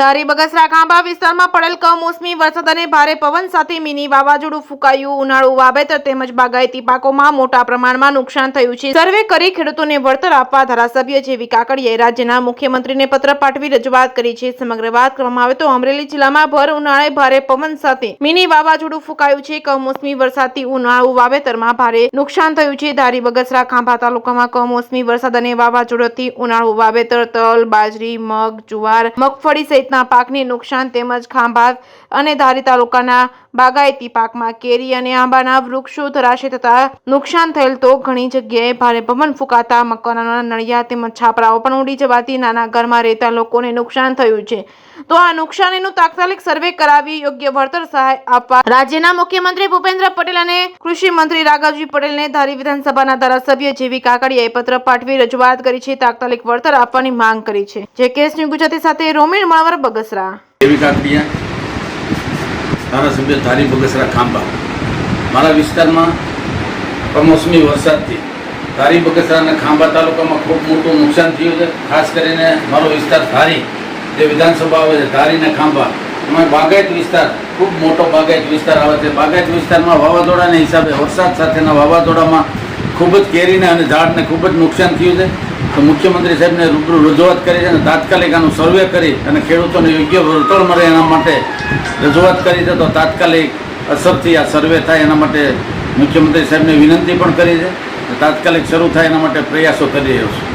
ધારી બગસરા ખાંભા વિસ્તારમાં પડેલ કમોસમી વરસાદ અને ભારે પવન સાથે મિની વાવાઝોડું ફૂંકાયું. ઉનાળુ વાવેતર તેમજ બાગાયતી પાકોમાં મોટા પ્રમાણમાં નુકસાન થયું છે. સર્વે કરી ખેડૂતોને વળતર આપવા ધારાસભ્ય જેવી કાકડીયાએ રાજ્યના મુખ્યમંત્રીને પત્ર પાઠવી રજૂઆત કરી છે. સમગ્ર વાત કરવામાં આવે તો અમરેલી જિલ્લામાં ભર ઉનાળે ભારે પવન સાથે મિની વાવાઝોડું ફૂંકાયું છે. કમોસમી વરસાદથી ઉનાળુ વાવેતરમાં ભારે નુકસાન થયું છે. ધારી બગસરા ખાંભા તાલુકામાં કમોસમી વરસાદ અને વાવાઝોડાથી ઉનાળુ વાવેતર તલ, બાજરી, મગ, જુવાર, મગફળી સહિતના પાકને નુકસાન તેમજ ખાંભા અને ધારી તાલુકાના બાગાયતી પાકમાં કેરી અને આંબાના વૃક્ષો ધરાશય થતા નુકસાન થયેલ. તો ઘણી જગ્યાએ ભારે પવન ફૂંકાતા મકાનોના નળિયા તેમજ છાપરાઓ પણ ઉડી જવાથી નાના ઘરમાં રહેતા લોકોને નુકસાન થયું છે. તો આ નુકસાનીનું તાત્કાલિક સર્વે કરાવી યોગ્ય વળતર સહાય આપવા રાજ્યના મુખ્યમંત્રી ભૂપેન્દ્ર પટેલ અને કૃષિ મંત્રી રાઘવજી પટેલને ધારી વિધાનસભાના ધારાસભ્ય જેવી કાકડીયાએ પત્ર પાઠવી રજૂઆત કરી છે. તાત્કાલિક વળતર આપવાની માંગ કરી છે. જે કેસ ન્યૂઝ ગુજરાતી સાથે રોમિલ મણવર, બગસરા. જેવી કાકડીયા, ધારાસભ્ય ધારી બગસરા ખાંભા. મારા વિસ્તારમાં કમોસમી વરસાદથી ધારી બગસરા અને ખાંભા તાલુકામાં ખૂબ મોટું નુકસાન થયું છે. ખાસ કરીને મારો વિસ્તાર ધારી, જે વિધાનસભા આવે છે ધારી અને ખાંભા, એમાં બાગાયત વિસ્તાર, ખૂબ મોટો બાગાયત વિસ્તાર આવે છે. બાગાયત વિસ્તારમાં વાવાઝોડાના હિસાબે વરસાદ સાથેના વાવાઝોડામાં ખૂબ જ કેરીને અને ઝાડને ખૂબ જ નુકસાન થયું છે. તો મુખ્યમંત્રી સાહેબને રૂબરૂ રજૂઆત કરી છે અને તાત્કાલિક આનું સર્વે કરી અને ખેડૂતોને યોગ્ય વળતર મળે એના માટે રજૂઆત કરી છે. તો તાત્કાલિક અસરથી આ સર્વે થાય એના માટે મુખ્યમંત્રી સાહેબને વિનંતી પણ કરી છે. તાત્કાલિક શરૂ થાય એના માટે પ્રયાસો કરી રહ્યો છું.